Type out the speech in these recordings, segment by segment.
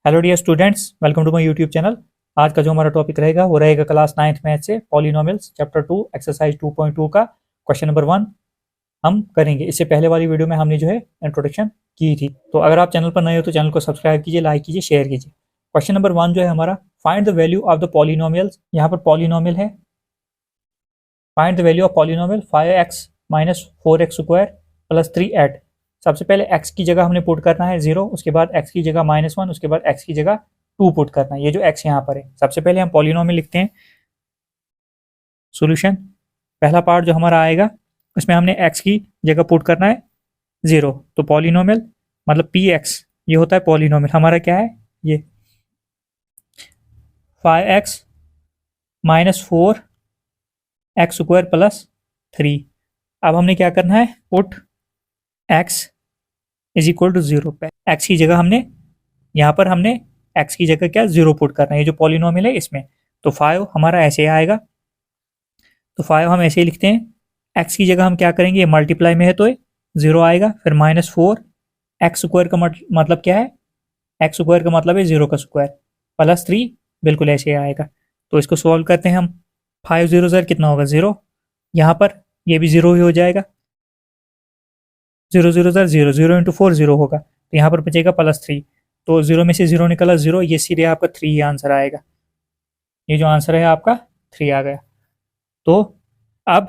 Hello dear students, welcome to my YouTube channel. आज का जो हमारा टॉपिक रहेगा वो रहेगा क्लास 9th मैथ से पॉलिनोमियल्स चैप्टर 2 एक्सरसाइज 2.2 का क्वेश्चन नंबर 1 हम करेंगे। इससे पहले वाली वीडियो में हमने जो है इंट्रोडक्शन की थी। तो अगर आप चैनल पर नए हो तो चैनल को सब्सक्राइब कीजिए, लाइक कीजिए, शेयर कीजिए। क्वेश्चन नंबर 1 जो है हमारा, find the value of the polynomials. यहाँ पर पॉलिनोमियल है, find the value of polynomial 5x minus 4x square plus 3 at. सबसे पहले x की जगह हमने पुट करना है 0, उसके बाद x की जगह -1, उसके बाद x की जगह 2 पुट करना है। ये जो x यहाँ पर है, सबसे पहले हम पॉलिनोमियल लिखते हैं। सॉल्यूशन, पहला पार्ट जो हमारा आएगा उसमें हमने x की जगह पुट करना है 0। तो पॉलिनोमियल मतलब px, ये होता है पॉलिनोमियल। हमारा क्या है, ये 5x minus 4x square plus 3। अब हमने क्या करना है, put x is equal to 0 पे x की जगह हमने यहाँ पर हमने x की जगह क्या 0 पुट करना है। ये जो पॉलिनोमियल है इसमें, तो 5 हमारा ऐसे आएगा। तो 5 हम ऐसे ही लिखते हैं। x की जगह हम क्या करेंगे, ये मल्टीप्लाई में है तो ये 0 आएगा। फिर -4 एक्स स्क्वायर का मतलब क्या है, एक्स स्क्वायर का मतलब है 0 का स्क्वायर प्लस 3, बिल्कुल ऐसे आएगा। तो इसको सॉल्व करते हैं हम। 5 0 0 कितना होगा 0, यहाँ पर ये भी 0 ही हो जाएगा। 0 0 0 0 इंटू 4 0 होगा, तो यहाँ पर बचेगा +3। तो 0 में से 0 निकला 0, ये सीधे आपका 3 आंसर आएगा। ये जो आंसर है आपका 3 आ गया। तो अब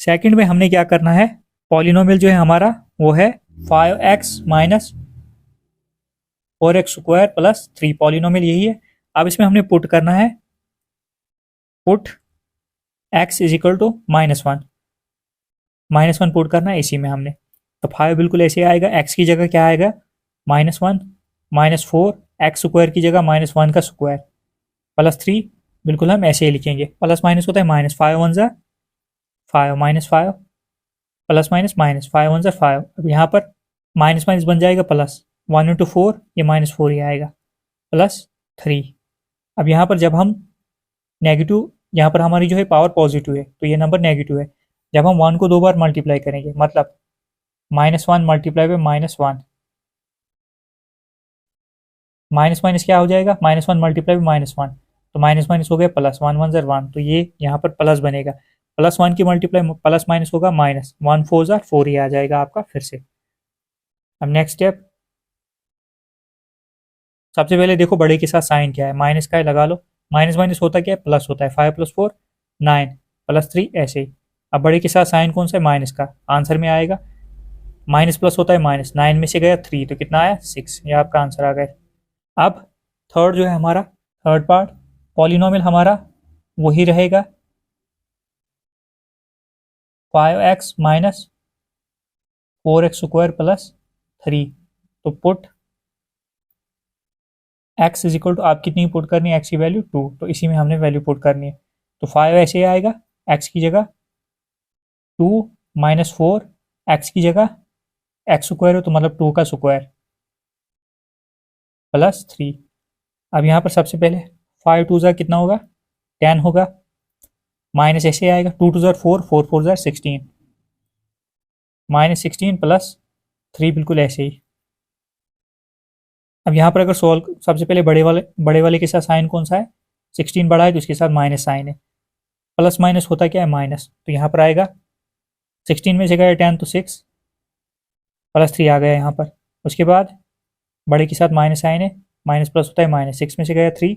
सेकंड में हमने क्या करना है, पॉलिनोमियल जो है हमारा वो है 5x minus 4x square plus 3। Polynomial यही है। अब इसमें हमने पुट करना है, put x is equal to -1, -1 put करना है इसी में हमने। तो 5 बिल्कुल ऐसे आएगा। x की जगह क्या आएगा, -1 -4 एक्स स्क्वायर की जगह -1 का स्क्वायर प्लस 3, बिल्कुल हम ऐसे ही लिखेंगे। प्लस माइनस होता है माइनस, 5 1 ज़ा 5 -5 प्लस माइनस माइनस, 5 1 ज़ा 5। अब यहाँ पर माइनस माइनस बन जाएगा प्लस, 1 इंटू 4 ये -4 ही आएगा प्लस 3। अब यहाँ पर जब हम नेगेटिव, यहाँ पर हमारी जो है पावर पॉजिटिव है तो ये नंबर नेगेटिव है। जब हम 1 को 2 बार मल्टीप्लाई करेंगे, मतलब -1 मल्टीप्लाई बाय -1, माइनस माइनस क्या हो जाएगा, -1 मल्टीप्लाई बाय -1, तो माइनस माइनस हो गया प्लस, 1 1 ज़र 1, तो ये यहाँ पर प्लस बनेगा। +1 की मल्टीप्लाई प्लस माइनस होगा माइनस, 1 4 ज़र 4 ही आ जाएगा आपका फिर से। अब नेक्स्ट स्टेप, सबसे पहले देखो बड़े के साथ साइन क्या है, माइनस का है लगा लो। माइनस माइनस होता क्या है, प्लस होता है। 5 + 4 9 प्लस 3 ऐसे ही। अब बड़े के साथ साइन कौन सा है, माइनस का, आंसर में आएगा। माइनस प्लस होता है माइनस, 9 में से गया 3 तो कितना आया 6, ये आपका आंसर आ गया। अब थर्ड जो है हमारा, थर्ड पार्ट पॉलिनोमियल हमारा वही रहेगा 5x minus 4x square plus 3। तो put x is equal to, आप कितनी पुट करनी है, x की वैल्यू 2, तो इसी में हमने वैल्यू पुट करनी है। तो 5 ऐसे ही आएगा, x की जगह 2 -4 x की जगह x स्क्वायर हो तो मतलब 2 का स्क्वायर प्लस 3। अब यहाँ पर सबसे पहले 5 2 ज़ा कितना होगा 10 होगा, माइनस ऐसे आएगा, 2 2 ज़र 4 4 4 ज़र 16, -16 प्लस 3, बिल्कुल ऐसे ही। अब यहाँ पर अगर सॉल्व, सबसे पहले बड़े वाले के साथ साइन कौन सा है, 16 बड़ा है तो उसके साथ माइनस साइन है। प्लस माइनस होता क्या है माइनस, तो यहाँ पर आएगा 16 में से गया 10 तो 6 प्लस 3 आ गया यहाँ पर। उसके बाद बड़े के साथ माइनस साइन है, माइनस प्लस होता है माइनस, 6 में से गया 3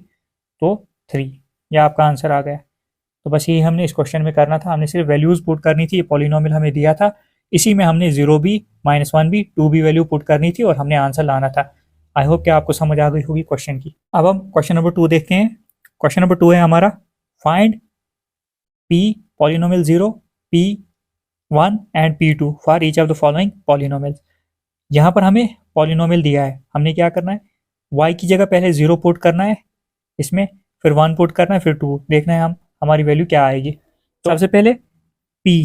तो 3, यह आपका आंसर आ गया। तो बस यही हमने इस क्वेश्चन में करना था, हमने सिर्फ वैल्यूज़ पुट करनी थी। ये पॉलिनोमियल हमें दिया था, इसी में हमने 0 भी -1 भी 2 भी वैल्यू पुट करनी थी और हमने आंसर लाना था। आई होप कि आपको समझ आ गई होगी क्वेश्चन की। अब हम क्वेश्चन नंबर 2 देखते हैं। क्वेश्चन नंबर 2 है हमारा, find p polynomial 0 p1 and p2 for each of the following polynomial. यहाँ पर हमें पॉलिनोमियल दिया है, हमने क्या करना है, y की जगह पहले 0 पुट करना है इसमें, फिर 1 पुट करना है, फिर 2, देखना है हम हमारी वैल्यू क्या आएगी। तो सबसे पहले p,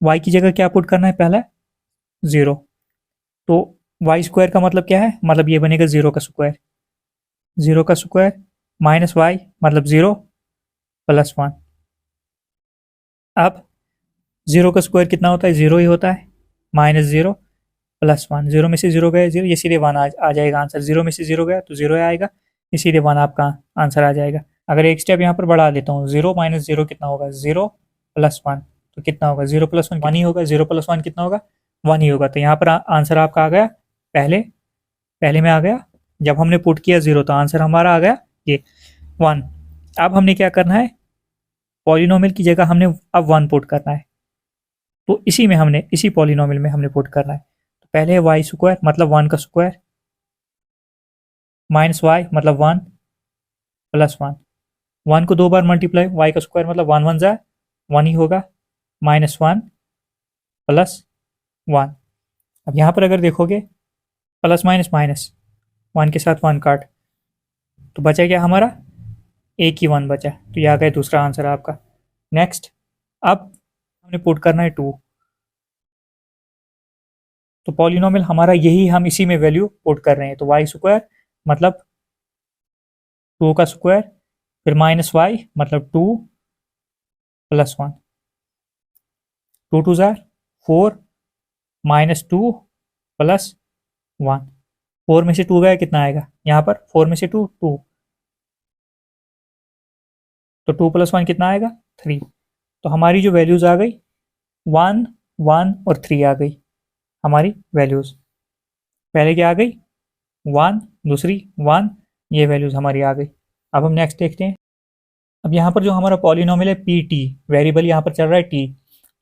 y की जगह क्या पुट करना है, पहला 0, तो वाई स्क्वायर का मतलब क्या है, मतलब ये बनेगा 0 का स्क्वायर, 0 का स्क्वायर माइनस वाई मतलब 0 प्लस 1। अब 0 का स्क्वायर कितना होता है, 0 ही होता है, -0 +1, 0 में से 0 गया 0, ये सीधे 1 आ जाएगा आंसर। 0 में से 0 गया तो 0 आएगा, ये सीधे 1 आपका आंसर आ जाएगा। अगर एक स्टेप यहाँ पर बढ़ा देता हूँ, 0 - 0 कितना होगा, 0 + 1, तो कितना होगा, 0 + 1 1 ही होगा, 0 + 1 कितना होगा, 1 ही होगा। तो यहाँ पर आंसर आपका आ गया पहले पहले में आ गया, जब हमने पुट किया 0 तो आंसर हमारा आ गया ये 1। अब हमने क्या करना है, पॉलिनोमियल की जगह हमने अब 1 पुट करना है, तो इसी पॉलिनोमियल में हमने पुट करना है। तो पहले है y² मतलब 1 का स्क्वायर, -y मतलब 1 + 1, 1 को 2 बार मल्टीप्लाई, y का स्क्वायर मतलब 1 1 जा 1 ही होगा, -1 + 1। अब यहाँ पर अगर देखोगे प्लस माइनस माइनस, 1 के साथ 1 काट, तो बचा क्या हमारा, एक ही 1 बचा, तो ये आ गया दूसरा आंसर आपका। नेक्स्ट, अब हमने पुट करना है 2, तो पॉलिनोमियल हमारा यही, हम इसी में वैल्यू पुट कर रहे हैं। तो y² मतलब 2 का स्क्वायर, फिर -y मतलब 2 + 1, 2 2 जार 4, -2 + 1, 4 में से 2 गया कितना आएगा, यहाँ पर 4 में से 2 2, तो 2 + 1 कितना आएगा, 3। तो हमारी जो वैल्यूज आ गई 1 1 और 3 आ गई हमारी वैल्यूज। पहले क्या आ गई 1, दूसरी 1, ये वैल्यूज हमारी आ गई। अब हम नेक्स्ट देखते हैं। अब यहाँ पर जो हमारा पॉलिनोमियल है पी टी, वेरिएबल यहाँ पर चल रहा है टी,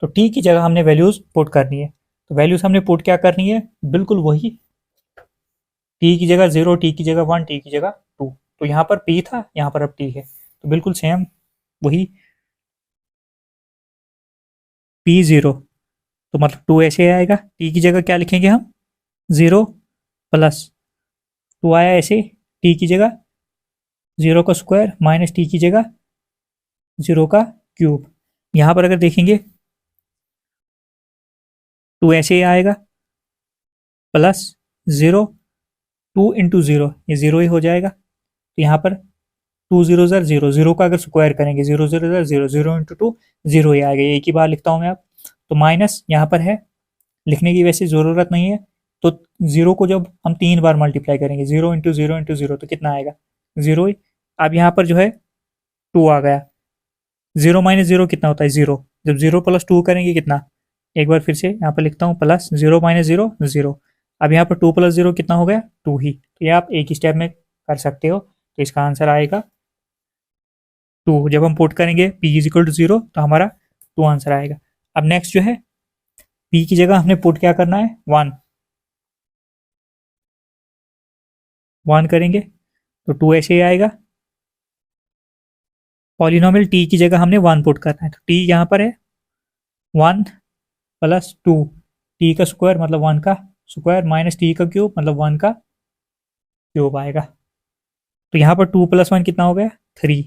तो टी की जगह हमने वैल्यूज पुट करनी है। तो वैल्यूज हमने पुट क्या करनी है, बिल्कुल वही, टी की जगह 0, टी की जगह 1, टी की जगह 2। तो यहाँ पर पी था, यहाँ पर अब टी है, तो बिल्कुल सेम वही, P0 तो मतलब 2 ऐसे आएगा, टी की जगह क्या लिखेंगे हम, 0 + 2 आया ऐसे, टी की जगह 0 का स्क्वायर माइनस टी की जगह 0 का क्यूब। यहाँ पर अगर देखेंगे 2 ऐसे ही आएगा, +0, 2 × 0, ये 0 ही हो जाएगा। तो यहाँ पर 2 0 ज़र 0, 0 का अगर स्क्वायर करेंगे 0 0 ज़र 0, 0 × 2 0 ही आएगा, एक ही बार लिखता हूँ मैं। अब तो माइनस यहाँ पर है, लिखने की वैसे ज़रूरत नहीं है, तो 0 को जब हम 3 बार मल्टीप्लाई करेंगे, 0 × 0 × 0, तो कितना आएगा, 0 ही। अब यहाँ पर जो है 2 आ गया, 0 - 0 कितना होता है, 0, जब 0 + 2 करेंगे कितना, एक बार फिर से यहाँ पर लिखता हूँ, +0 - 0 0। अब यहाँ पर 2 + 0 कितना हो गया, 2 ही। तो ये आप एक ही स्टेप में कर सकते हो, तो इसका आंसर आएगा 2। जब हम पुट करेंगे p = 0 तो हमारा 2 आंसर आएगा। अब नेक्स्ट जो है p की जगह हमने पुट क्या करना है, 1 1 करेंगे तो 2 ऐसे ही आएगा। पॉलिनोमियल t की जगह हमने 1 पुट करना है, तो t यहाँ पर है 1 + 2, t का स्क्वायर मतलब 1 का स्क्वायर माइनस t का क्यूब मतलब 1 का क्यूब आएगा। तो यहाँ पर 2 + 1 कितना हो गया, 3,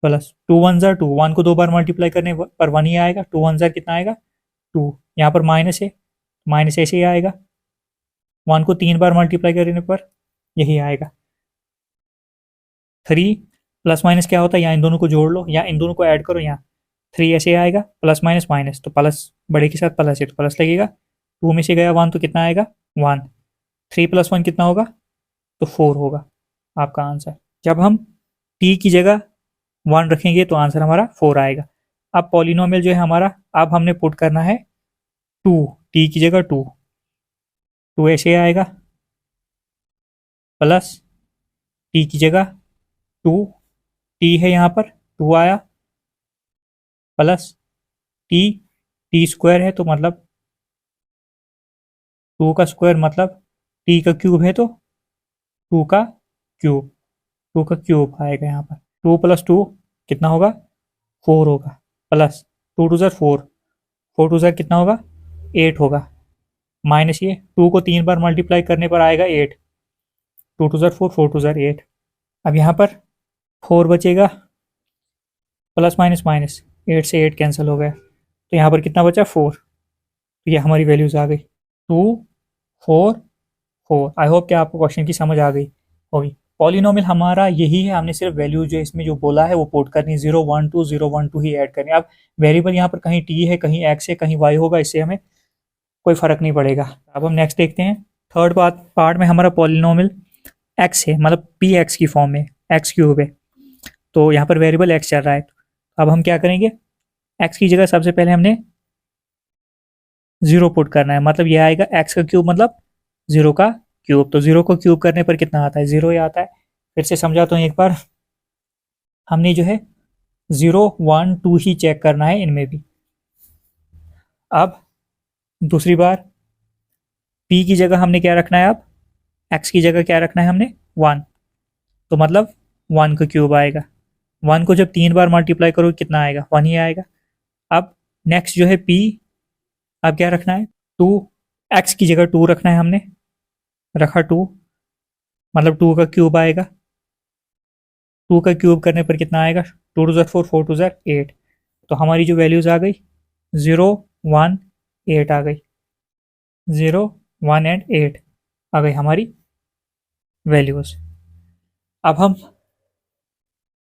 प्लस 2 1 ज़र 2, 1 को 2 बार मल्टीप्लाई करने पर 1 ही आएगा, 2 1 ज़र कितना आएगा, 2। यहाँ पर माइनस है, माइनस ऐसे ही आएगा, 1 को 3 बार मल्टीप्लाई करने पर यही आएगा। 3 प्लस माइनस क्या होता है, यहाँ इन दोनों को जोड़ लो या इन दोनों को ऐड करो, यहाँ 3 ऐसे आएगा, प्लस माइनस माइनस, तो प्लस बड़े के साथ प्लस है तो प्लस लगेगा, 2 में से गया 1 तो कितना आएगा, 1, 3 + 1 कितना होगा, तो 4 होगा आपका आंसर। जब हम t की जगह 1 रखेंगे तो आंसर हमारा 4 आएगा। अब पॉलिनोमियल जो है हमारा, अब हमने पुट करना है 2, t की जगह 2, 2 ऐसे आएगा, प्लस t की जगह 2, t है यहाँ पर 2 आया, प्लस t स्क्वायर है तो मतलब 2 का स्क्वायर मतलब t का क्यूब है तो 2 का क्यूब, 2 का क्यूब आएगा यहाँ पर। 2 + 2 कितना होगा, 4 होगा, प्लस 2 2 ज़र 4, 4 2 ज़र कितना होगा, 8 होगा, माइनस ये 2 को 3 बार मल्टीप्लाई करने पर आएगा 8, 2 2 ज़र 4, 4 2 ज़र 8। अब यहाँ पर 4 बचेगा, प्लस माइनस माइनस 8 से 8 कैंसिल हो गया, तो यहाँ पर कितना बचा, 4। तो ये हमारी वैल्यूज आ गई 2 4 4। आई होप कि आपको क्वेश्चन की समझ आ गई होगी। पॉलिनोमियल हमारा यही है, हमने सिर्फ वैल्यू जो इसमें जो बोला है वो पुट करनी, 0 1 2 0 1 2 ही ऐड करनी। अब वेरिएबल यहाँ पर कहीं t है, कहीं x है, कहीं y होगा, इससे हमें कोई फ़र्क नहीं पड़ेगा। अब हम नेक्स्ट देखते हैं। थर्ड पार्ट में हमारा पॉलिनोमियल एक्स है, मतलब पी एक्स की फॉर्म में, एक्स क्यूब है। तो यहाँ पर वेरिएबल एक्स चल रहा है। अब हम क्या करेंगे, एक्स की जगह सबसे पहले हमने 0 पुट करना है, मतलब ये आएगा एक्स का क्यूब मतलब 0 का क्यूब। तो 0 को क्यूब करने पर कितना आता है, 0 ही आता है। फिर से समझाता हूँ एक बार। हमने जो है 0 1 2 ही चेक करना है इनमें भी। अब दूसरी बार p की जगह हमने क्या रखना है, अब x की जगह क्या रखना है हमने 1, तो मतलब 1 का क्यूब आएगा। 1 को जब 3 बार मल्टीप्लाई करो कितना आएगा, 1 ही आएगा। अब नेक्स्ट जो है p, अब क्या रखना है 2, x की जगह 2 रखना है हमने, रखा 2, मतलब 2 का क्यूब आएगा। 2 का क्यूब करने पर कितना आएगा, 2 टू ज़र 4, 4 टू ज़र 8। तो हमारी जो वैल्यूज आ गई 0 1 8 आ गई, 0 1 एंड 8 आ गई हमारी वैल्यूज। अब हम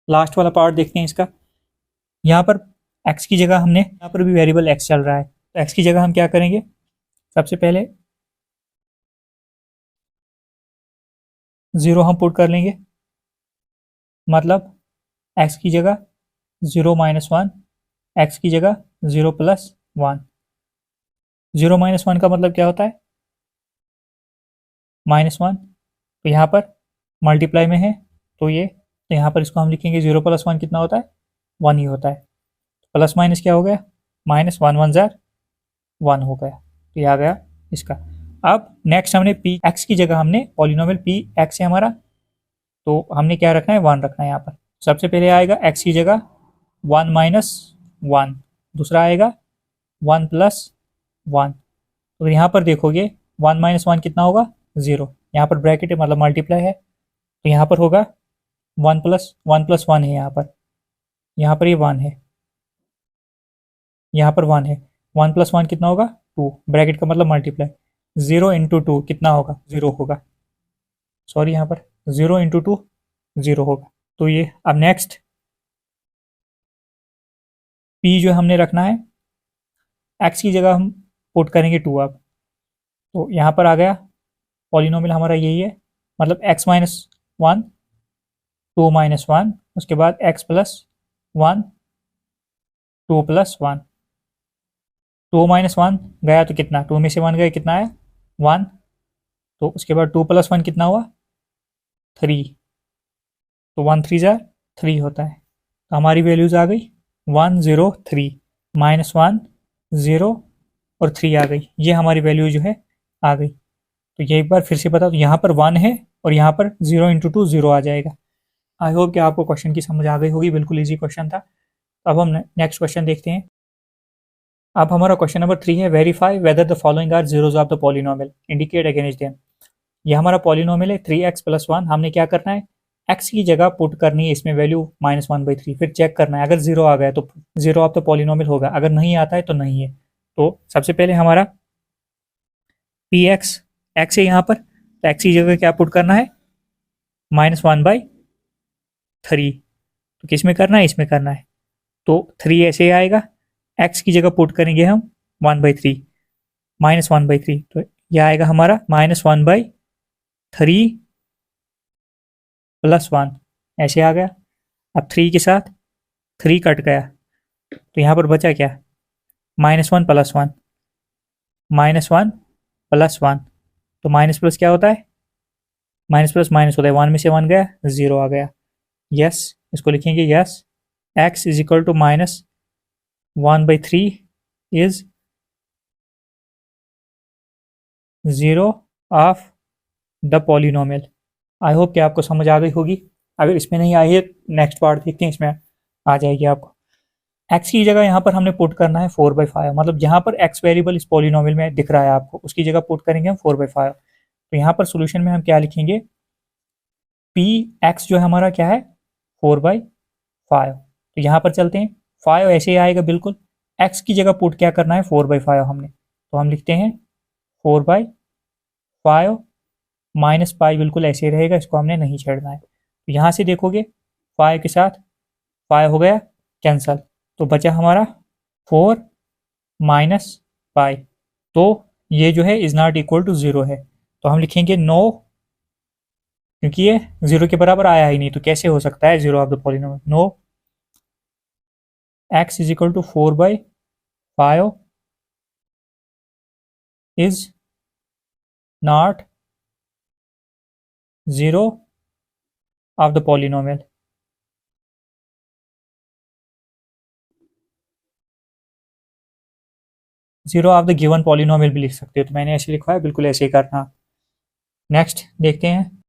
लास्ट वाला पार्ट देखते हैं इसका। यहाँ पर x की जगह हमने, यहाँ पर भी वेरिएबल x चल रहा है, तो x की जगह हम क्या करेंगे, सबसे पहले 0 हम पुट कर लेंगे, मतलब x की जगह 0 माइनस 1, एक्स की जगह 0 प्लस 1। 0 माइनस 1 का मतलब क्या होता है, -1। तो यहाँ पर मल्टीप्लाई में है तो ये, तो यहाँ पर इसको हम लिखेंगे 0 प्लस 1 कितना होता है, 1 ही होता है। प्लस माइनस क्या हो गया, -1 1 ज़र 1 हो गया, तो ये आ गया इसका। अब नेक्स्ट हमने पी एक्स की जगह हमने पॉलिनोमियल पी एक्स है हमारा, तो हमने क्या रखना है, 1 रखना है यहाँ पर। सबसे पहले आएगा एक्स की जगह 1 माइनस 1, दूसरा आएगा 1 प्लस 1। तो यहाँ पर देखोगे 1 माइनस 1 कितना होगा, 0। यहाँ पर ब्रैकेट है मतलब मल्टीप्लाई है, तो यहाँ पर होगा 1 प्लस 1 है यहाँ पर ये 1 है, यहाँ पर 1 है। 1 प्लस 1 कितना होगा, 2, ब्रैकेट का मतलब मल्टीप्लाई। 0 इंटू 2 कितना होगा, 0 होगा, सॉरी यहाँ पर 0 इंटू 2 0 होगा। तो ये अब नेक्स्ट p जो हमने रखना है, x की जगह हम पुट करेंगे 2 अब। तो यहाँ पर आ गया पॉलिनोमियल हमारा यही है, मतलब x माइनस 1 2 माइनस 1, उसके बाद x प्लस 1 2 प्लस 1। 2 माइनस 1 गया तो कितना, 2 में से 1 गया कितना है 1, तो उसके बाद 2 प्लस 1 कितना हुआ 3, तो 1 3 ज़ा 3 होता है। तो हमारी वैल्यूज आ गई 1 0 3, -1 0 और 3 आ गई, ये हमारी वैल्यू जो है आ गई। तो ये एक बार फिर से बता, तो यहाँ पर 1 है और यहाँ पर 0 इंटू 2 0 आ जाएगा। आई होप कि आपको क्वेश्चन की समझ आ गई होगी, बिल्कुल इजी क्वेश्चन था। अब हम नेक्स्ट क्वेश्चन देखते हैं। अब हमारा क्वेश्चन नंबर 3 है, verify whether the following are zeros of the polynomial, indicate against them. ये हमारा पॉलिनोमियल है 3x प्लस 1, हमने क्या करना है, x की जगह पुट करनी है इसमें वैल्यू -1/3, फिर चेक करना है, अगर 0 आ गया तो 0 ऑफ द पॉलिनोमियल होगा, अगर नहीं आता है तो नहीं है। तो सबसे पहले हमारा पी एक्स, एक्स है यहाँ पर, तो एक्स की जगह क्या पुट करना है, -1/3। तो किस में करना है, इसमें करना है, तो 3 ऐसे ही आएगा। एक्स की जगह पुट करेंगे हम 1/3, -1/3, तो यह आएगा हमारा -1/3 प्लस 1, ऐसे आ गया। अब 3 के साथ 3 कट गया, तो यहाँ पर बचा क्या, -1 प्लस 1, -1 प्लस 1, तो माइनस प्लस क्या होता है, माइनस प्लस माइनस होता है, 1 में से 1 गया 0 आ गया। यस, इसको लिखेंगे yes, x is equal to -1/3 is 0 of the polynomial. I hope कि आपको समझ आ गई होगी। अगर इसमें नहीं आई है नेक्स्ट पार्ट देखते हैं, इसमें आ जाएगी आपको। x की जगह यहाँ पर हमने पुट करना है 4/5, मतलब जहाँ पर x वेरिएबल इस पॉलिनोमियल में दिख रहा है आपको, उसकी जगह पुट करेंगे हम 4/5। तो यहाँ पर सोल्यूशन में हम क्या लिखेंगे, पी एक्स जो है हमारा क्या है 4/5। तो यहाँ पर चलते हैं, 5 ऐसे ही आएगा बिल्कुल, x की जगह पुट क्या करना है 4/5 हमने, तो हम लिखते हैं 4/5 माइनस पाई बिल्कुल ऐसे ही रहेगा, इसको हमने नहीं छेड़ना है। तो यहाँ से देखोगे 5 के साथ 5 हो गया कैंसल, तो बचा हमारा 4 माइनस पाई। तो ये जो है इज नॉट इक्वल टू 0 है, तो हम लिखेंगे नो, क्योंकि ये 0 के बराबर आया ही नहीं, तो कैसे हो सकता है 0 of the polynomial. No x is equal to 4/5 is not 0 of the polynomial. Zero of the given polynomial भी लिख सकते हो, तो मैंने ऐसे लिखा है, बिल्कुल ऐसे ही करना। नेक्स्ट देखते हैं,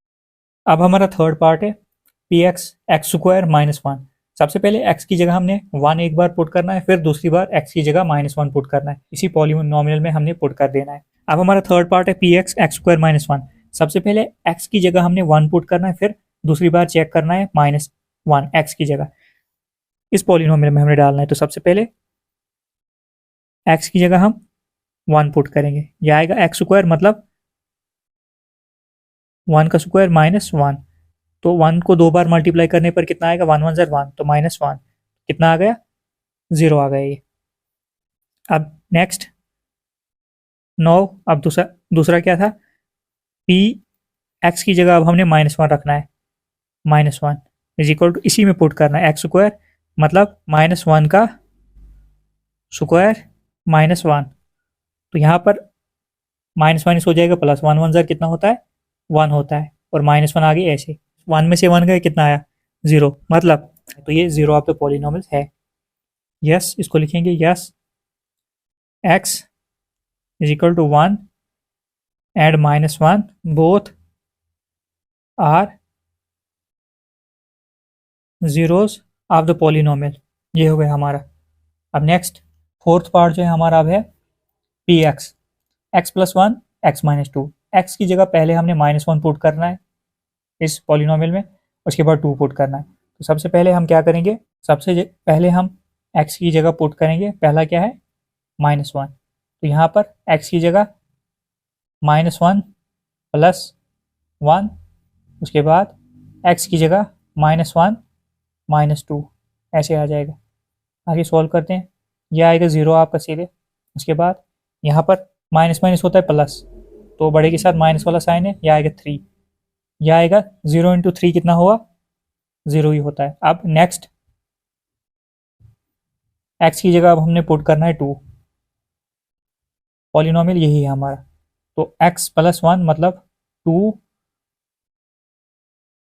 अब हमारा थर्ड पार्ट है P X X square minus one. सबसे पहले x की जगह हमने 1 एक बार पुट करना है, फिर दूसरी बार x की जगह -1 पुट करना है, इसी पॉलिनोमियल में हमने पुट कर देना है। अब हमारा थर्ड पार्ट है P X X square minus one. सबसे पहले x की जगह हमने 1 पुट करना है, फिर दूसरी बार चेक करना है -1 x की जगह इस पॉलिनोमियल में हमने डालना है। तो सबसे पहले x की जगह हम 1 पुट करेंगे, यह आएगा एक्स स्क्वायर मतलब 1 का स्क्वायर -1, तो 1 को 2 बार मल्टीप्लाई करने पर कितना आएगा, 1 1 ज़र 1, तो -1 कितना आ गया, 0 आ गया ये। अब नेक्स्ट 9, अब दूसरा दूसरा क्या था, पी एक्स की जगह अब हमने -1 रखना है, -1 इज इक्वल टू इसी में पुट करना है एक्स स्क्वायर मतलब -1 का स्क्वायर -1, तो यहाँ पर -1 हो जाएगा प्लस 1 1 ज़र कितना होता है, 1 होता है, और -1 आ गई ऐसे, 1 में से 1 गए कितना आया, 0, मतलब तो ये 0 ऑफ द पॉलिनोमियल है। यस, इसको लिखेंगे yes x is equal to 1 and -1 both are zeros of the polynomial. ये हो गया हमारा। अब नेक्स्ट फोर्थ पार्ट जो है हमारा अब है P X x plus one x minus two. X की जगह पहले हमने -1 पुट करना है इस पॉलिनोमियल में, उसके बाद 2 पुट करना है। तो सबसे पहले हम क्या करेंगे, सबसे पहले हम x की जगह पुट करेंगे, पहला क्या है -1, तो यहाँ पर x की जगह -1 प्लस 1, उसके बाद x की जगह -1 -2 ऐसे आ जाएगा। आगे सॉल्व करते हैं, यह आएगा 0 आपका सीधे। उसके बाद यहाँ पर माइनस माइनस होता है प्लस, तो बड़े के साथ माइनस वाला साइन है, यह आएगा 3, यह आएगा 0 × 3 कितना हुआ, 0 ही होता है। अब नेक्स्ट x की जगह अब हमने पुट करना है 2, पॉलिनोमियल यही है हमारा, तो x प्लस 1 मतलब 2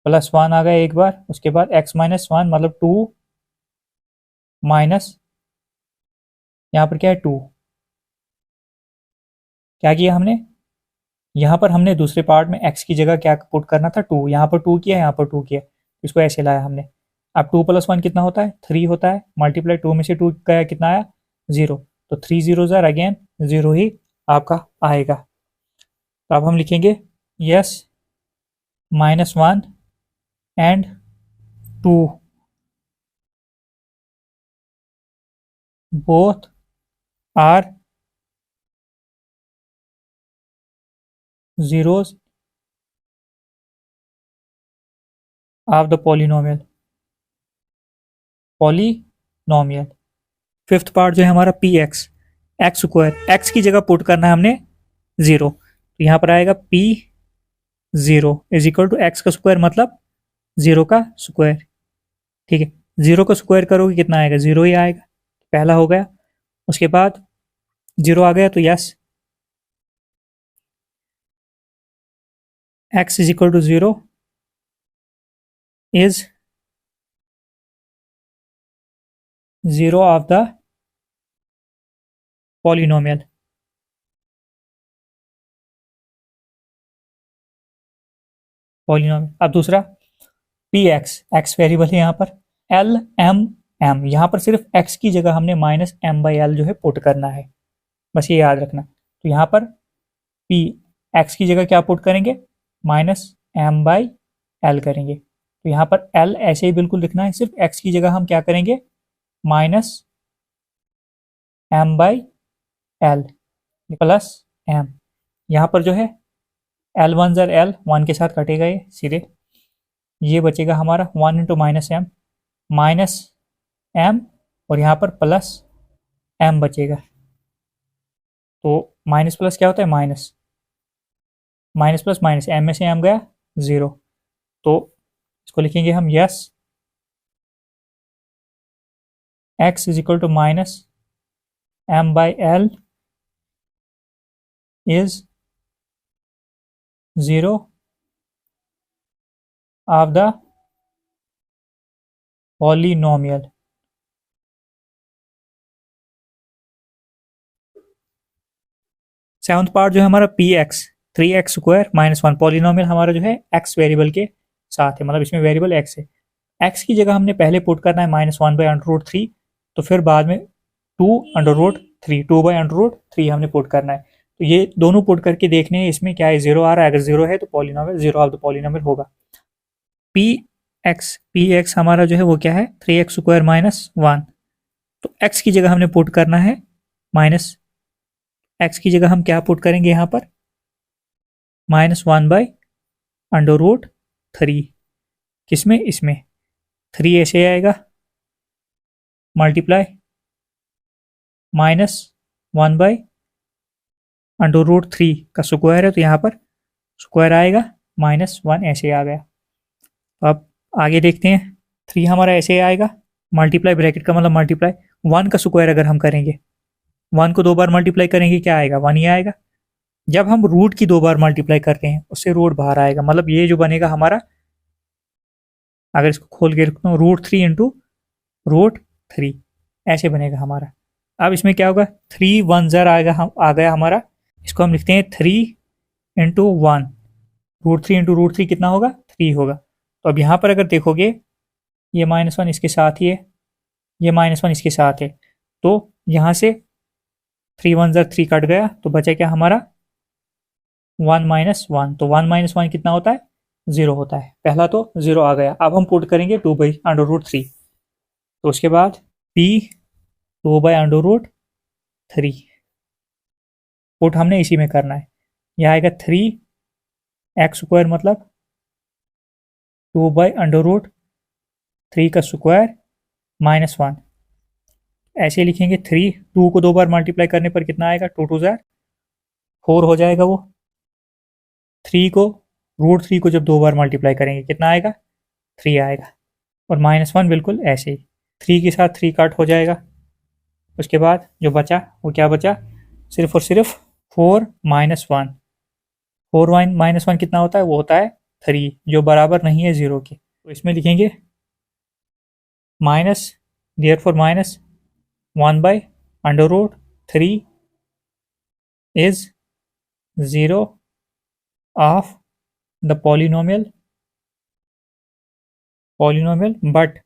प्लस 1 आ गया एक बार, उसके बाद x माइनस 1 मतलब 2 माइनस यहाँ पर क्या है 2, क्या किया हमने, यहाँ पर हमने दूसरे पार्ट में x की जगह क्या पुट करना था 2, यहाँ पर 2 किया, यहाँ पर 2 किया, इसको ऐसे लाया हमने। अब 2 + 1 कितना होता है, 3 होता है, मल्टीप्लाई 2 में से 2 गया कितना आया, 0, तो 3 0 ज़र अगेन 0 ही आपका आएगा। तो अब हम लिखेंगे yes -1 and 2 both are zeros of the polynomial. Fifth part जो है हमारा P X X square, X की जगह पुट करना है हमने 0, तो यहाँ पर आएगा p 0 is equal to X का स्क्वायर मतलब 0 का स्क्वायर। ठीक है, 0 का स्क्वायर करोगे कितना आएगा, 0 ही आएगा, पहला हो गया। उसके बाद 0 आ गया तो yes x is equal to 0 is 0 of the polynomial. अब दूसरा पी एक्स एक्स वेरिएबल है यहाँ पर, एल एम एम, यहाँ पर सिर्फ x की जगह हमने -m/l जो है पुट करना है, बस ये याद रखना। तो यहाँ पर p x की जगह क्या पुट करेंगे, -m/l करेंगे, तो यहाँ पर l ऐसे ही बिल्कुल लिखना है, सिर्फ x की जगह हम क्या करेंगे -m/l प्लस m, यहाँ पर जो है l 1 ज़र l 1 के साथ कटेगा ये सीधे, ये बचेगा हमारा 1 × -m और यहाँ पर प्लस m बचेगा। तो माइनस प्लस क्या होता है, minus, minus plus minus, M में से एम गया 0, तो इसको लिखेंगे हम yes X is equal to minus M by L is 0 of the polynomial. Seventh part जो है हमारा पी एक्स 3x² -1 पॉलिनोमियल हमारा जो है एक्स वेरिएबल के साथ है, मतलब इसमें वेरिएबल एक्स है। एक्स की जगह हमने पहले पुट करना है -1/√3, तो फिर बाद में 2/√3 2/√3 हमने पुट करना है। तो ये दोनों पुट करके देखने हैं इसमें क्या है, 0 आ रहा है, अगर 0 है तो पॉलिनोमियल 0 ऑफ द पॉलिनोमियल होगा। पी एक्स हमारा जो है वो क्या है, 3x² -1, तो एक्स की जगह हमने पुट करना है माइनस, एक्स की जगह हम क्या पुट करेंगे यहाँ पर, -1/√3, किसमें, इसमें 3 ऐसे आएगा, मल्टीप्लाई -1/√3 का स्क्वायर है, तो यहाँ पर स्क्वायर आएगा, -1 ऐसे आ गया। तो अब आगे देखते हैं, 3 हमारा ऐसे आएगा, मल्टीप्लाई ब्रैकेट का मतलब मल्टीप्लाई 1 का स्क्वायर अगर हम करेंगे, 1 को 2 बार मल्टीप्लाई करेंगे क्या आएगा, 1 ही आएगा। जब हम रूट की 2 बार मल्टीप्लाई करते हैं उससे रूट बाहर आएगा, मतलब ये जो बनेगा हमारा, अगर इसको खोल के रखता हूँ, √3 ऐसे बनेगा हमारा। अब इसमें क्या होगा, 3 1 ज़र आ गया हमारा, इसको हम लिखते हैं 3 × 1, √3 कितना होगा, 3 होगा। तो अब यहाँ पर अगर देखोगे, ये -1 इसके साथ ही है, ये -1 इसके साथ है, तो यहाँ से 3 1 ज़र 3 कट गया, तो बचा क्या हमारा 1 -1, तो 1 -1 कितना होता है, 0 होता है। पहला तो 0 आ गया। अब हम पुट करेंगे 2/√3, तो उसके बाद p 2/√3 पुट हमने इसी में करना है। यह आएगा 3x² मतलब 2/√3 का स्क्वायर -1, ऐसे लिखेंगे। 2 को 2 बार मल्टीप्लाई करने पर कितना आएगा, 2 2 ज़र 4 हो जाएगा वो। 3 को जब 2 बार मल्टीप्लाई करेंगे कितना आएगा, 3 आएगा। और -1 बिल्कुल ऐसे ही, 3 के साथ 3 काट हो जाएगा। उसके बाद जो बचा वो क्या बचा, सिर्फ और सिर्फ 4 -1, 4 -1 कितना होता है, वो होता है 3, जो बराबर नहीं है 0 के। तो इसमें लिखेंगे minus, therefore -1/√3 is 0 of the polynomial but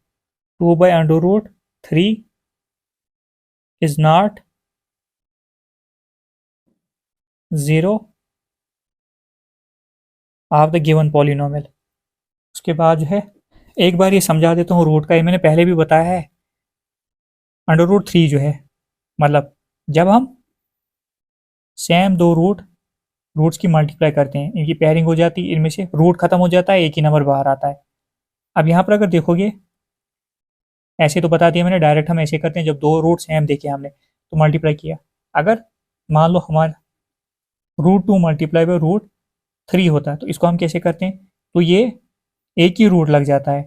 2/√3 is not 0 of the given polynomial. उसके बाद जो है एक बार ये समझा देता हूँ रूट का, ये मैंने पहले भी बताया है। √3 जो है, मतलब जब हम सेम दो रूट्स की मल्टीप्लाई करते हैं, इनकी पेयरिंग हो जाती है, इनमें से रूट खत्म हो जाता है, एक ही नंबर बाहर आता है। अब यहाँ पर अगर देखोगे, ऐसे तो बता दिया मैंने, डायरेक्ट हम ऐसे करते हैं, जब दो रूट सेम देखे हमने तो मल्टीप्लाई किया। अगर मान लो हमारा √2 मल्टीप्लाई बाई √3 होता है, तो इसको हम कैसे करते हैं, तो ये एक ही रूट लग जाता है,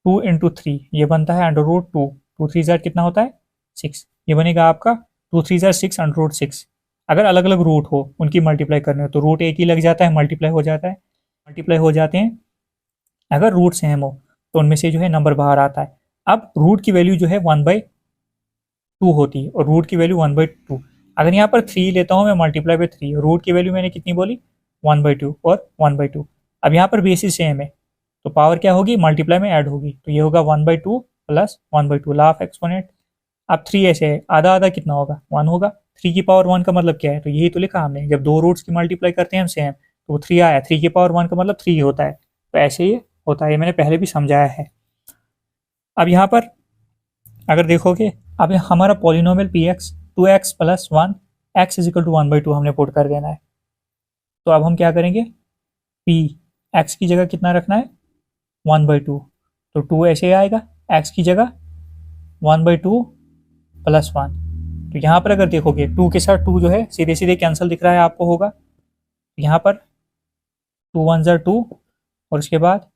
2 × 3 ये बनता है √2, 2 3 ज़र कितना होता है 6, ये बनेगा आपका 2 3 ज़र 6 √6। अगर अलग अलग रूट हो, उनकी मल्टीप्लाई करनी हो, तो रूट एक ही लग जाता है, मल्टीप्लाई हो जाते हैं। अगर रूट सेम हो तो उनमें से जो है नंबर बाहर आता है। अब रूट की वैल्यू जो है 1/2 होती है, और रूट की वैल्यू 1/2। अगर यहाँ पर 3 लेता हूँ मैं मल्टीप्लाई बाई 3, रूट की वैल्यू मैंने कितनी बोली 1/2 और 1/2। अब यहाँ पर बेसिस सेम है, तो पावर क्या होगी, मल्टीप्लाई में ऐड होगी, तो ये होगा 1/2 प्लस 1/2, लॉ ऑफ एक्सपोनेंट। अब 3 ऐसे है, आधा आधा कितना होगा, 1 होगा। 3 की पावर 1 का मतलब क्या है, तो यही तो लिखा हमने, जब दो रूट्स की मल्टीप्लाई करते हैं हम सेम, तो 3 आया, 3 की पावर 1 का मतलब 3 होता है। तो ऐसे ही होता है, मैंने पहले भी समझाया है। अब यहाँ पर अगर देखोगे, अब हमारा polynomial P x 2x + 1 x = 1/2 हमने पुट कर देना है। तो अब हम क्या करेंगे, p x की जगह कितना रखना है 1/2, तो 2 ऐसे आएगा, x की जगह 1/2 + 1, तो यहाँ पर अगर देखोगे 2 के साथ 2 जो है सीधे सीधे कैंसिल दिख रहा है आपको होगा, यहाँ पर 2 1 ज़ा 2 और उसके बाद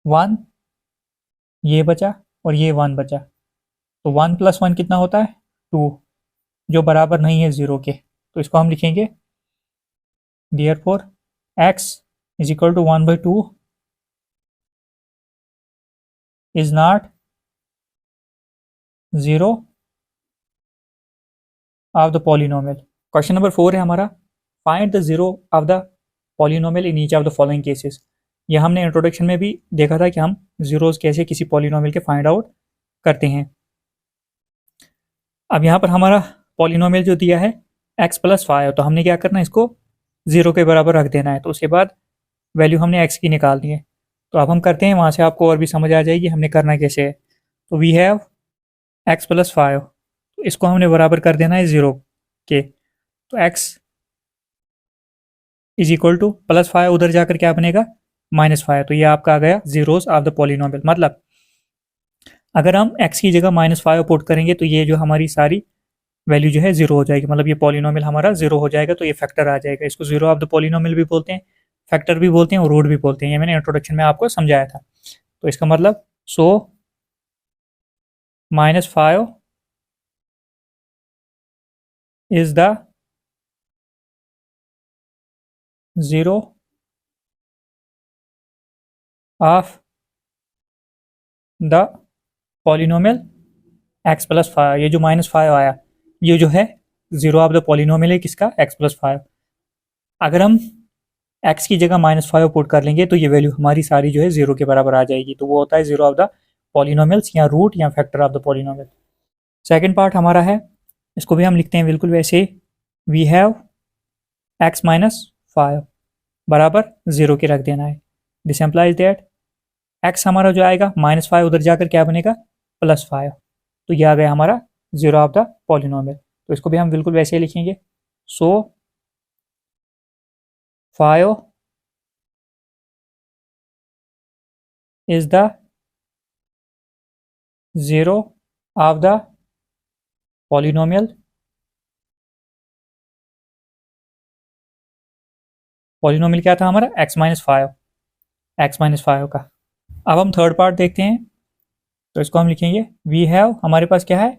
1 ये बचा और ये 1 बचा, तो 1 + 1 कितना होता है 2, जो बराबर नहीं है 0 के। तो इसको हम लिखेंगे therefore x is equal to 1/2 is not 0 of the polynomial. Question number 4 है हमारा, find the 0 of the polynomial in each of the following cases. यह हमने इंट्रोडक्शन में भी देखा था कि हम जीरोस कैसे किसी पॉलिनोमियल के फाइंड आउट करते हैं। अब यहाँ पर हमारा पॉलिनोमियल जो दिया है x + 5, तो हमने क्या करना है, इसको 0 के बराबर रख देना है। तो उसके बाद वैल्यू हमने x की निकालनी है। तो अब हम करते हैं, वहाँ से आपको और भी समझ आ जाएगी हमने करना कैसे है। तो वी हैव x + 5, तो इसको हमने बराबर कर देना है 0 के। तो x इज इक्वल टू +5, उधर जाकर क्या बनेगा -5। तो ये आपका आ गया जीरोस ऑफ द पॉलिनोमियल। मतलब अगर हम x की जगह -5 पुट करेंगे तो ये जो हमारी सारी वैल्यू जो है 0 हो जाएगी, मतलब ये पॉलिनोमियल हमारा 0 हो जाएगा। तो ये फैक्टर आ जाएगा। इसको 0 ऑफ द पॉलिनोमियल भी बोलते हैं, फैक्टर भी बोलते हैं और रूट भी बोलते हैं। ये मैंने इंट्रोडक्शन में आपको समझाया था। तो इसका मतलब सो -5 is the 0 of the polynomial x + 5। ये जो -5 आया, ये जो है 0 ऑफ द पॉलिनोमियल है किसका, x + 5। अगर हम x की जगह -5 पुट कर लेंगे तो ये वैल्यू हमारी सारी जो है 0 के बराबर आ जाएगी। तो वो होता है 0 ऑफ द पॉलिनोमियल्स या रूट या factor of the polynomial. Second part हमारा है, इसको भी हम लिखते हैं बिल्कुल वैसे, वी हैव x - 5 बराबर 0 के रख देना है। दिस एम्प्लाइज दैट x हमारा जो आएगा -5 उधर जाकर क्या बनेगा +5। तो यह आ गया हमारा 0 ऑफ द पॉलिनोमियल। तो इसको भी हम बिल्कुल वैसे ही लिखेंगे। सो 5 is the 0 of the polynomial. Polynomial क्या था हमारा x - 5 का। अब हम थर्ड पार्ट देखते हैं। तो इसको हम लिखेंगे वी हैव, हमारे पास क्या है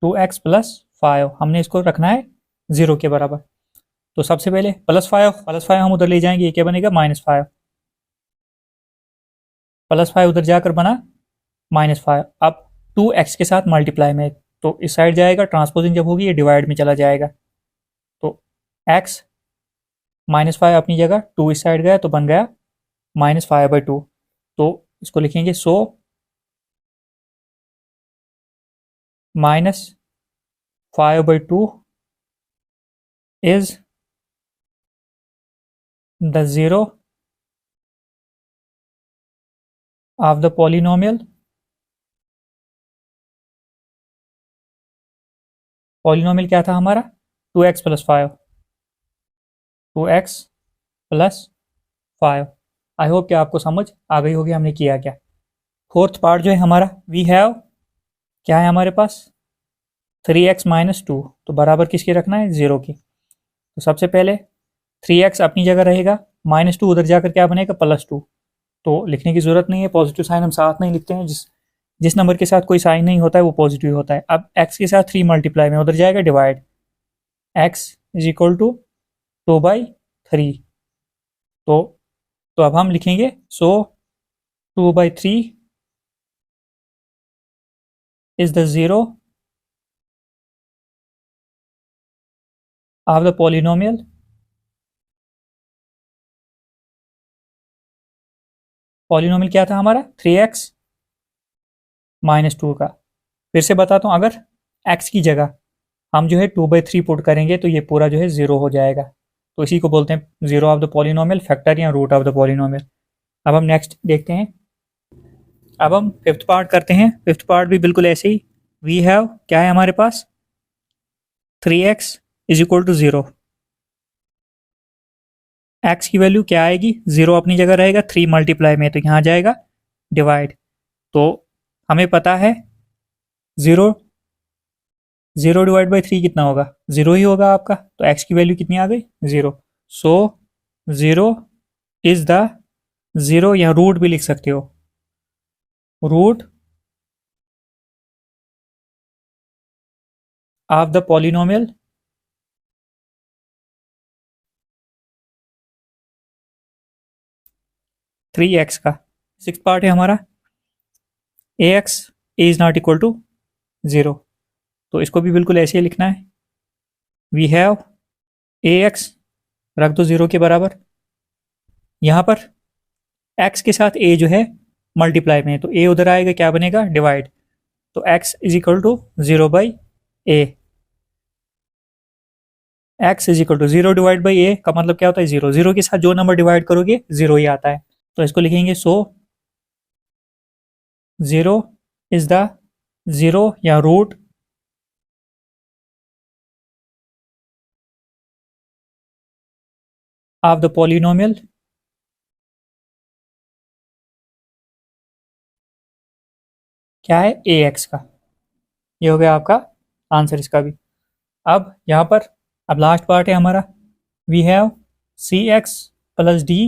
2x + 5, हमने इसको रखना है 0 के बराबर। तो सबसे पहले +5 हम उधर ले जाएंगे, ये क्या बनेगा -5, +5 उधर जाकर बना -5। अब 2x के साथ मल्टीप्लाई में, तो इस साइड जाएगा, ट्रांसपोजिंग जब होगी ये डिवाइड में चला जाएगा। तो x -5 अपनी जगह, 2 इस साइड गया तो बन गया -5/2। तो इसको लिखेंगे सो -5/2 is the 0 of the polynomial. Polynomial क्या था हमारा 2x + 5, 2x + 5। आई होप कि आपको समझ आ गई होगी हमने किया क्या। फोर्थ पार्ट जो है हमारा, वी हैव, क्या है हमारे पास 3x - 2, तो बराबर किसके रखना है 0 की। तो सबसे पहले 3x अपनी जगह रहेगा, -2 उधर जाकर क्या बनेगा +2। तो लिखने की ज़रूरत नहीं है, पॉजिटिव साइन हम साथ नहीं लिखते हैं। जिस जिस नंबर के साथ कोई साइन नहीं होता है वो पॉजिटिव होता है। अब x के साथ 3 मल्टीप्लाई में, उधर जाएगा divide, x is equal to 2/3। तो अब हम लिखेंगे so 2/3 is the 0 of the polynomial. Polynomial क्या था हमारा 3x - 2 का। फिर से बताता हूँ, अगर x की जगह हम जो है 2/3 पुट करेंगे तो ये पूरा जो है 0 हो जाएगा। तो इसी को बोलते हैं 0 ऑफ द पॉलिनोमियल, फैक्टर या रूट ऑफ द पॉलिनोमियल। अब हम नेक्स्ट देखते हैं। अब हम फिफ्थ पार्ट करते हैं। फिफ्थ पार्ट भी बिल्कुल ऐसे ही, वी हैव, क्या है हमारे पास 3x is equal to 0। x की वैल्यू क्या आएगी 0 अपनी जगह रहेगा, 3 मल्टीप्लाई में, तो यहाँ जाएगा डिवाइड। तो हमें पता है 0 0 डिवाइड बाई 3 कितना होगा, 0 ही होगा आपका, तो x की वैल्यू कितनी आ गई, 0। सो 0 इज द 0, या रूट भी लिख सकते हो, root of the polynomial three x का। सिक्स पार्ट है हमारा, a x is not equal to 0, तो इसको भी बिल्कुल ऐसे ही लिखना है। वी हैव ए एक्स, रख दो 0 के बराबर, यहाँ पर x के साथ a जो है मल्टीप्लाई में है, तो a उधर आएगा, क्या बनेगा, डिवाइड, तो x is equal to 0 by a, x is equal to 0 divide by a का मतलब क्या होता है, 0, 0 के साथ जो नंबर डिवाइड करोगे 0 ही आता है, तो इसको लिखेंगे सो 0 इज द 0, या रूट ऑफ द पॉलिनोमियल क्या है, ए एक्स का। ये हो गया आपका आंसर इसका भी। अब यहाँ पर अब लास्ट पार्ट है हमारा, we have c x plus d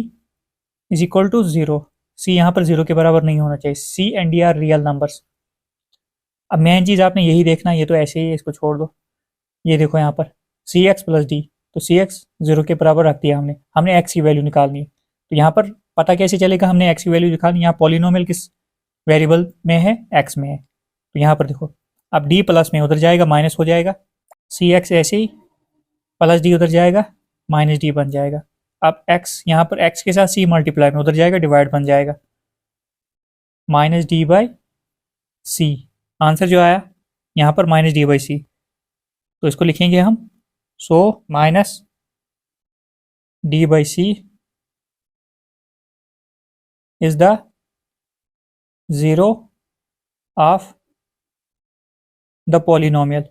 is equal to 0, c यहाँ पर 0 के बराबर नहीं होना चाहिए, c and d are real numbers. अब मेन चीज़ आपने यही देखना, ये तो ऐसे ही है, इसको छोड़ दो। ये देखो यहाँ पर सी एक्स प्लस डी, तो सी एक्स 0 के बराबर रख दिया हमने, हमने एक्स की वैल्यू निकालनी है, तो यहाँ पर पता कैसे चलेगा हमने एक्स की वैल्यू निकालनी, यहाँ पॉलिनोमियल किस वेरिएबल में है, एक्स में है, तो यहाँ पर देखो, अब डी प्लस में उधर जाएगा माइनस हो जाएगा, सी एक्स ऐसे ही प्लस डी उधर जाएगा माइनस डी बन जाएगा। अब एक्स यहाँ पर एक्स के साथ सी मल्टीप्लाई में उधर जाएगा डिवाइड बन जाएगा, minus D by C, answer जो आया यहाँ पर माइनस डी बाई सी, तो इसको लिखेंगे हम, so minus D by C is the 0 of the polynomial.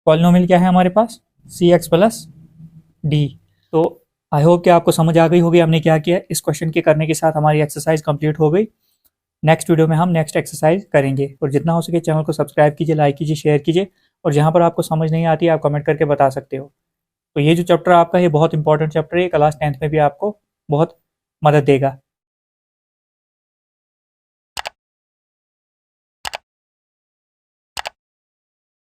Polynomial क्या है हमारे पास, सी एक्स प्लस डी। तो आई होप कि आपको समझ आ गई होगी हमने क्या किया। इस क्वेश्चन के करने के साथ हमारी एक्सरसाइज कंप्लीट हो गई। नेक्स्ट वीडियो में हम नेक्स्ट एक्सरसाइज करेंगे, और जितना हो सके चैनल को सब्सक्राइब कीजिए, लाइक कीजिए, शेयर कीजिए, और जहाँ पर आपको समझ नहीं आती है आप कमेंट करके बता सकते हो। तो ये जो चैप्टर आपका है बहुत इंपॉर्टेंट चैप्टर है, क्लास 10th में भी आपको बहुत मदद देगा।